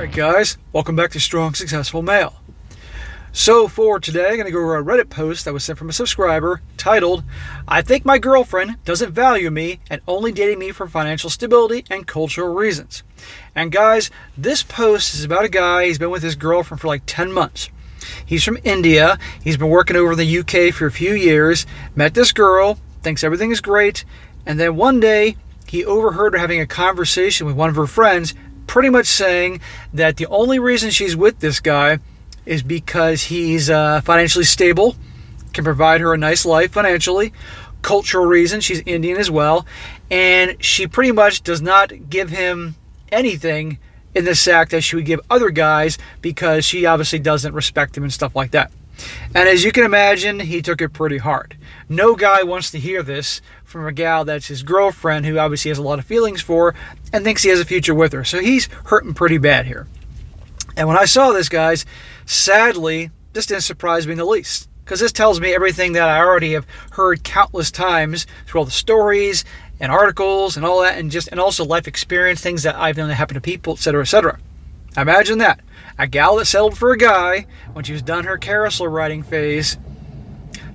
Alright guys, welcome back to Strong Successful Male. So for today, I'm going to go over a Reddit post that was sent from a subscriber titled, I think my girlfriend doesn't value me and only dating me for financial stability and cultural reasons. And guys, this post is about a guy, he's been with his girlfriend for like 10 months. He's from India, he's been working over in the UK for a few years, met this girl, thinks everything is great, and then one day he overheard her having a conversation with one of her friends, pretty much saying that the only reason she's with this guy is because he's financially stable, can provide her a nice life financially, cultural reasons, she's Indian as well, and she pretty much does not give him anything in the sack that she would give other guys because she obviously doesn't respect him and stuff like that. And as you can imagine, he took it pretty hard. No guy wants to hear this from a gal that's his girlfriend, who obviously has a lot of feelings for and thinks he has a future with her. So he's hurting pretty bad here. And when I saw this, guys, sadly, this didn't surprise me in the least, because this tells me everything that I already have heard countless times through all the stories and articles and all that, and also life experience, things that I've known that happen to people, etc., etc. Imagine that. A gal that settled for a guy when she was done her carousel riding phase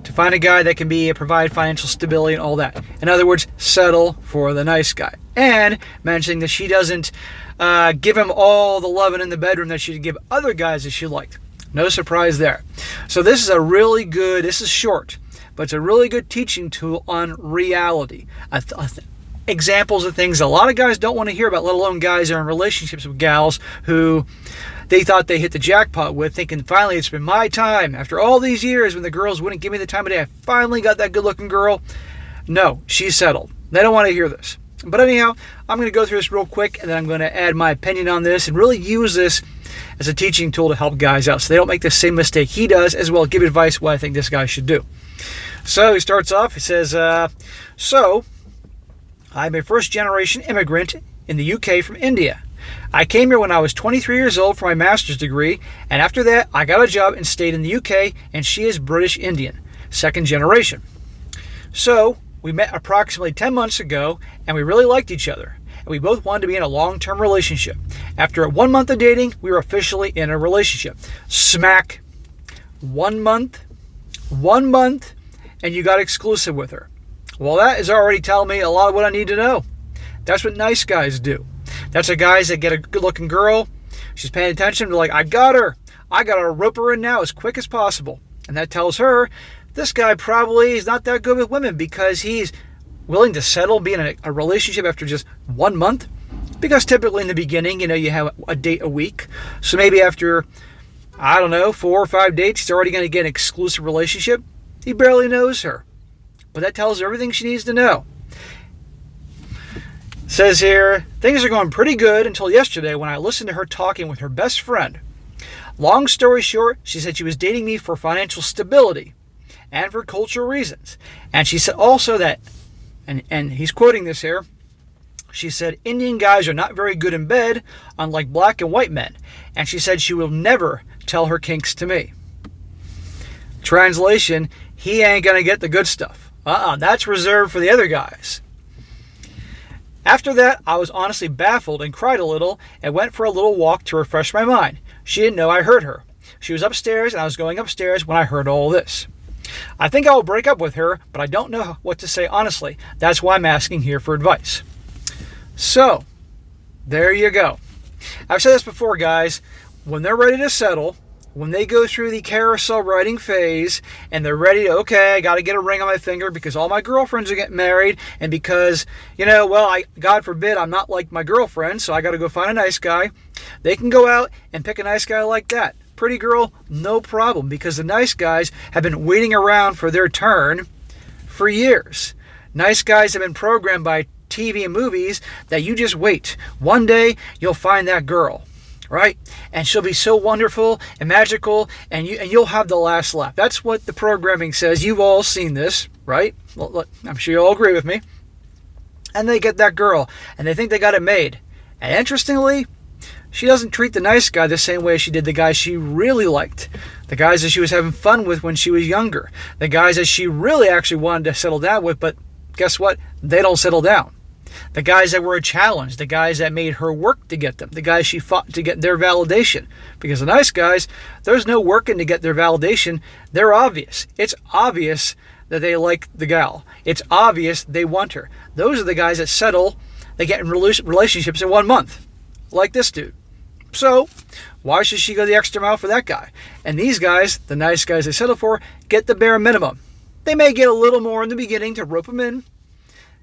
to find a guy that can provide financial stability and all that. In other words, settle for the nice guy. And mentioning that she doesn't give him all the loving in the bedroom that she'd give other guys that she liked. No surprise there. So this is short, but it's a really good teaching tool on reality. Examples of things a lot of guys don't want to hear about, let alone guys who are in relationships with gals who they thought they hit the jackpot with, thinking finally it's been my time. After all these years when the girls wouldn't give me the time of day, I finally got that good looking girl. No, she's settled. They don't want to hear this. But anyhow, I'm going to go through this real quick, and then I'm going to add my opinion on this and really use this as a teaching tool to help guys out so they don't make the same mistake he does, as well as give advice what I think this guy should do. So he starts off, he says, so I'm a first-generation immigrant in the UK from India. I came here when I was 23 years old for my master's degree, and after that, I got a job and stayed in the UK, and she is British Indian, second generation. So we met approximately 10 months ago, and we really liked each other, and we both wanted to be in a long-term relationship. After 1 month of dating, we were officially in a relationship. Smack. 1 month, and you got exclusive with her. Well, that is already telling me a lot of what I need to know. That's what nice guys do. That's the guys that get a good-looking girl. She's paying attention. They're like, I got her. I got to rope her in now as quick as possible. And that tells her this guy probably is not that good with women because he's willing to settle, be in a relationship after just 1 month. Because typically in the beginning, you have a date a week. So maybe after, 4 or 5 dates, he's already going to get an exclusive relationship. He barely knows her. But that tells her everything she needs to know. It says here, things are going pretty good until yesterday when I listened to her talking with her best friend. Long story short, she said she was dating me for financial stability and for cultural reasons. And she said also that, and he's quoting this here, she said, Indian guys are not very good in bed, unlike black and white men. And she said she will never tell her kinks to me. Translation, he ain't going to get the good stuff. That's reserved for the other guys. After that, I was honestly baffled and cried a little and went for a little walk to refresh my mind. She didn't know I heard her. She was upstairs and I was going upstairs when I heard all this. I think I will break up with her, but I don't know what to say honestly. That's why I'm asking here for advice. So, there you go. I've said this before, guys. When they're ready to settle, when they go through the carousel riding phase and they're ready to, okay, I got to get a ring on my finger because all my girlfriends are getting married and because, God forbid, I'm not like my girlfriend, so I got to go find a nice guy. They can go out and pick a nice guy like that. Pretty girl, no problem, because the nice guys have been waiting around for their turn for years. Nice guys have been programmed by TV and movies that you just wait. One day, you'll find that girl. Right? And she'll be so wonderful and magical, and you'll have the last laugh. That's what the programming says. You've all seen this, right? I'm sure you'll agree with me. And they get that girl, and they think they got it made. And interestingly, she doesn't treat the nice guy the same way she did the guys she really liked. The guys that she was having fun with when she was younger. The guys that she really actually wanted to settle down with, but guess what? They don't settle down. The guys that were a challenge, the guys that made her work to get them, the guys she fought to get their validation. Because the nice guys, there's no working to get their validation. They're obvious. It's obvious that they like the gal. It's obvious they want her. Those are the guys that settle, they get in relationships in 1 month, like this dude. So why should she go the extra mile for that guy? And these guys, the nice guys they settle for, get the bare minimum. They may get a little more in the beginning to rope them in,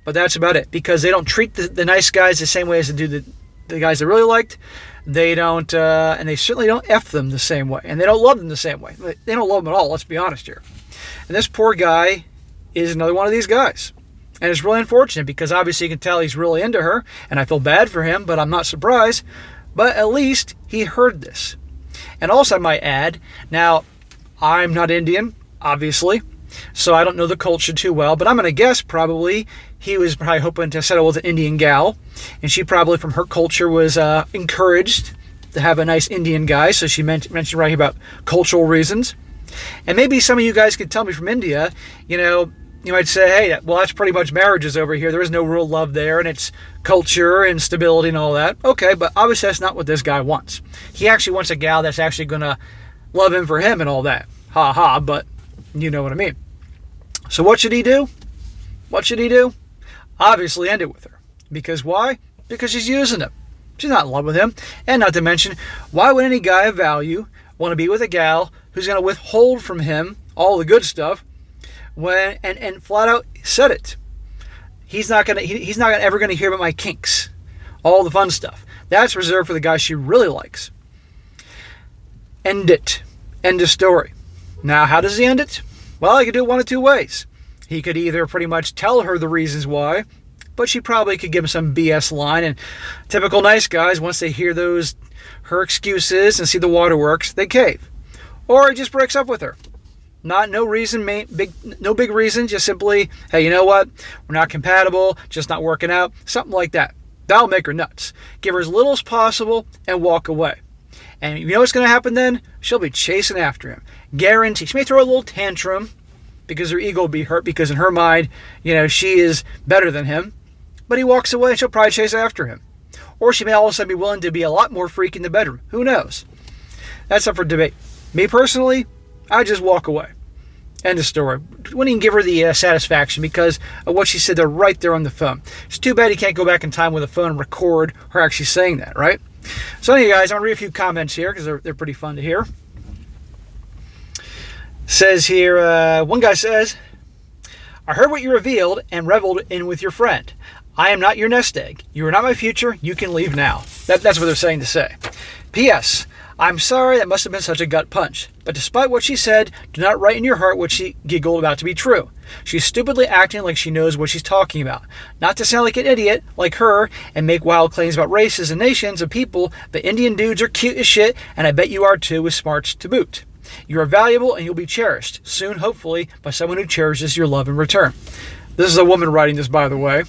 but that's about it, because they don't treat the nice guys the same way as they do the guys they really liked. They don't, and they certainly don't F them the same way, and they don't love them the same way. They don't love them at all, let's be honest here. And this poor guy is another one of these guys. And it's really unfortunate, because obviously you can tell he's really into her, and I feel bad for him, but I'm not surprised. But at least he heard this. And also I might add, now, I'm not Indian, obviously, so I don't know the culture too well, but I'm going to guess probably he was probably hoping to settle with an Indian gal, and she probably from her culture was encouraged to have a nice Indian guy, so she mentioned right here about cultural reasons. And maybe some of you guys could tell me from India, you might say, hey, well, that's pretty much marriages over here. There is no real love there, and it's culture and stability and all that. Okay, but obviously that's not what this guy wants. He actually wants a gal that's actually going to love him for him and all that. Ha ha, but you know what I mean. So what should he do? What should he do? Obviously end it with her. Because why? Because she's using him. She's not in love with him. And not to mention, why would any guy of value want to be with a gal who's going to withhold from him all the good stuff when and flat out said it? He's not ever gonna hear about my kinks, all the fun stuff. That's reserved for the guy she really likes. End it. End of story. Now, how does he end it? Well, he could do it one of two ways. He could either pretty much tell her the reasons why, but she probably could give him some BS line. And typical nice guys, once they hear her excuses and see the waterworks, they cave. Or he just breaks up with her. No big reason, just simply, hey, you know what? We're not compatible, just not working out, something like that. That'll make her nuts. Give her as little as possible and walk away. And you know what's going to happen then? She'll be chasing after him. Guaranteed. She may throw a little tantrum because her ego will be hurt, because in her mind, she is better than him. But he walks away and she'll probably chase after him. Or she may all of a sudden be willing to be a lot more freak in the bedroom. Who knows? That's up for debate. Me personally, I just walk away. End of story. Wouldn't even give her the satisfaction because of what she said there right there on the phone. It's too bad you can't go back in time with a phone and record her actually saying that, right? So anyway, guys, I'm going to read a few comments here because they're pretty fun to hear. Says here, one guy says, I heard what you revealed and reveled in with your friend. I am not your nest egg. You are not my future. You can leave now. That's what they're saying to say. P.S. I'm sorry, that must have been such a gut punch. But despite what she said, do not write in your heart what she giggled about to be true. She's stupidly acting like she knows what she's talking about. Not to sound like an idiot like her and make wild claims about races and nations of people, but Indian dudes are cute as shit, and I bet you are too, with smarts to boot. You are valuable and you'll be cherished, soon hopefully, by someone who cherishes your love in return. This is a woman writing this, by the way.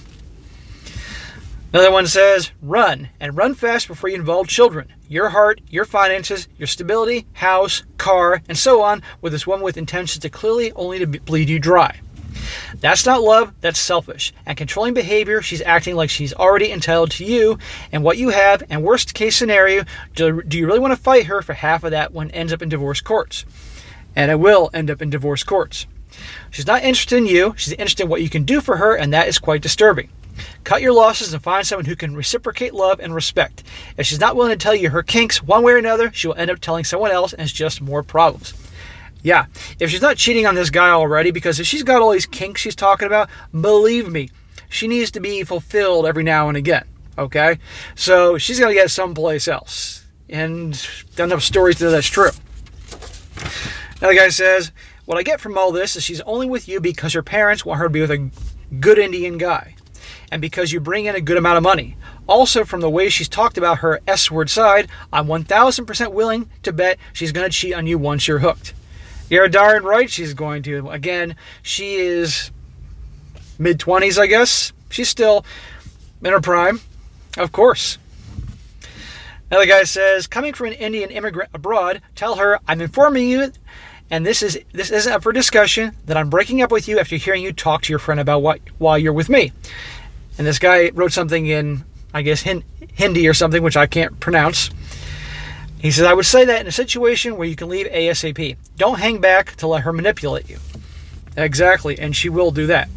Another one says, run, and run fast before you involve children, your heart, your finances, your stability, house, car, and so on, with this woman with intentions to clearly only to bleed you dry. That's not love, that's selfish. And controlling behavior, she's acting like she's already entitled to you and what you have, and worst case scenario, do you really want to fight her for half of that when it ends up in divorce courts? And it will end up in divorce courts. She's not interested in you, she's interested in what you can do for her, and that is quite disturbing. Cut your losses and find someone who can reciprocate love and respect. If she's not willing to tell you her kinks one way or another, she will end up telling someone else, and it's just more problems. Yeah, if she's not cheating on this guy already, because if she's got all these kinks she's talking about, believe me, she needs to be fulfilled every now and again, okay? So she's going to get someplace else. And don't have stories to know that's true. Another guy says, what I get from all this is she's only with you because her parents want her to be with a good Indian guy. And because you bring in a good amount of money. Also, from the way she's talked about her S-word side, I'm 1,000% willing to bet she's going to cheat on you once you're hooked. You're darn right she's going to. Again, she is mid-20s, I guess. She's still in her prime. Of course. Another guy says, coming from an Indian immigrant abroad, tell her, I'm informing you, and this isn't up for discussion, that I'm breaking up with you after hearing you talk to your friend about why you're with me. And this guy wrote something in, I guess, Hindi or something, which I can't pronounce. He says, I would say that in a situation where you can leave ASAP. Don't hang back to let her manipulate you. Exactly, and she will do that.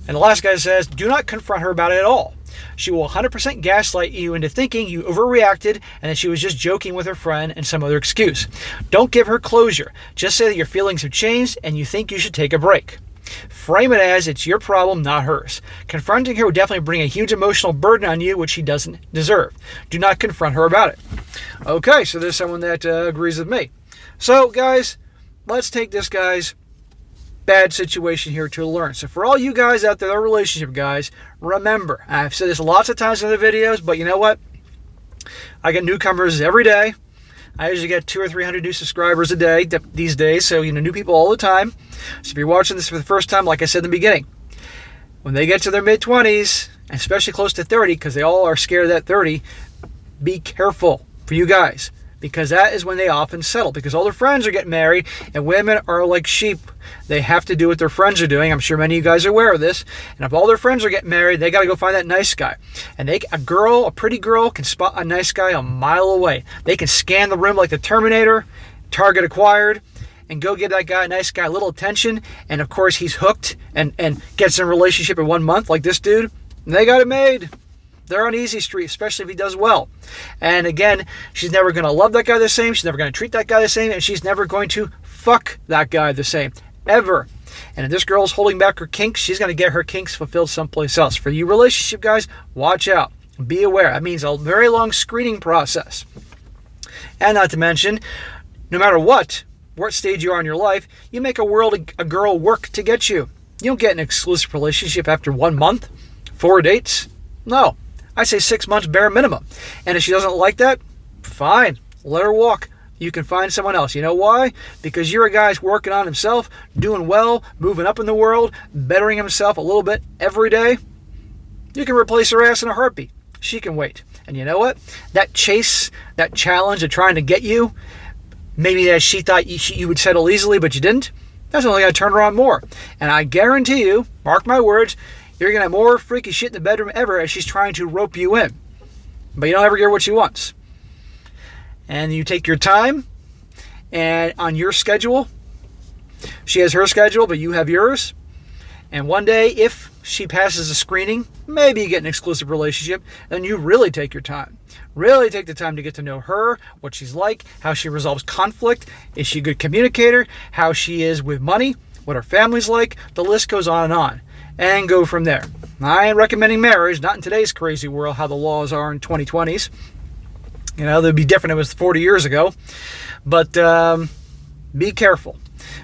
And the last guy says, do not confront her about it at all. She will 100% gaslight you into thinking you overreacted and that she was just joking with her friend and some other excuse. Don't give her closure. Just say that your feelings have changed and you think you should take a break. Frame it as it's your problem, not hers. Confronting her would definitely bring a huge emotional burden on you, which she doesn't deserve. Do not confront her about it. Okay, so there's someone that agrees with me. So, guys, let's take this guy's bad situation here to learn. So for all you guys out there, our relationship guys, remember, I've said this lots of times in other videos, but you know what? I get newcomers every day. I usually get 200 or 300 new subscribers a day these days, so new people all the time. So if you're watching this for the first time, like I said in the beginning, when they get to their mid-20s, especially close to 30, because they all are scared of that 30, be careful for you guys, because that is when they often settle, because all their friends are getting married, and women are like sheep. They have to do what their friends are doing. I'm sure many of you guys are aware of this. And if all their friends are getting married, they got to go find that nice guy. And a pretty girl can spot a nice guy a mile away. They can scan the room like the Terminator, target acquired, and go give that guy, a nice guy, a little attention. And of course, he's hooked and gets in a relationship in 1 month like this dude. And they got it made. They're on easy street, especially if he does well. And again, she's never going to love that guy the same. She's never going to treat that guy the same. And she's never going to fuck that guy the same. Ever. And if this girl's holding back her kinks, she's going to get her kinks fulfilled someplace else. For you relationship guys, watch out. Be aware. That means a very long screening process. And not to mention, no matter what stage you are in your life, you make a girl work to get you. You don't get an exclusive relationship after 1 month, 4 dates. No. I say 6 months bare minimum. And if she doesn't like that, fine. Let her walk. You can find someone else. You know why? Because you're a guy who's working on himself, doing well, moving up in the world, bettering himself a little bit every day. You can replace her ass in a heartbeat. She can wait. And you know what? That chase, that challenge of trying to get you, maybe that she thought you would settle easily, but you didn't, that's only going to turn her on more. And I guarantee you, mark my words, you're going to have more freaky shit in the bedroom ever as she's trying to rope you in. But you don't ever get what she wants. And you take your time, and on your schedule, she has her schedule, but you have yours. And one day, if she passes a screening, maybe you get an exclusive relationship, then you really take your time. Really take the time to get to know her, what she's like, how she resolves conflict, is she a good communicator, how she is with money, what her family's like, the list goes on, and go from there. I ain't recommending marriage, not in today's crazy world, how the laws are in 2020s. They'd be different if it was 40 years ago. But be careful.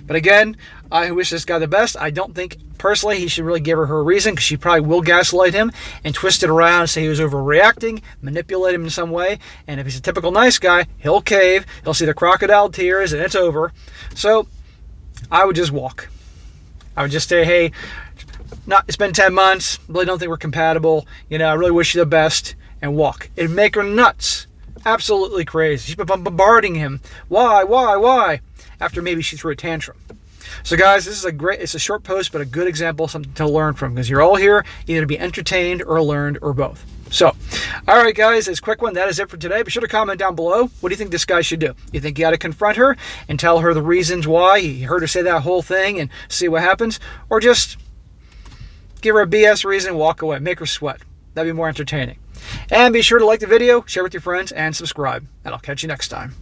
But again, I wish this guy the best. I don't think, personally, he should really give her a reason, because she probably will gaslight him and twist it around and say he was overreacting, manipulate him in some way. And if he's a typical nice guy, he'll cave. He'll see the crocodile tears, and it's over. So I would just walk. I would just say, hey, it's been 10 months. Really don't think we're compatible. I really wish you the best. And walk. It'd make her nuts. Absolutely crazy. She's been bombarding him. Why? After maybe she threw a tantrum. So guys, this is it's a short post, but a good example of something to learn from, because you're all here either to be entertained or learned or both. So, all right, guys, it's a quick one. That is it for today. Be sure to comment down below. What do you think this guy should do? You think you ought to confront her and tell her the reasons why he heard her say that whole thing and see what happens? Or just give her a BS reason and walk away. Make her sweat. That'd be more entertaining. And be sure to like the video, share with your friends, and subscribe. And I'll catch you next time.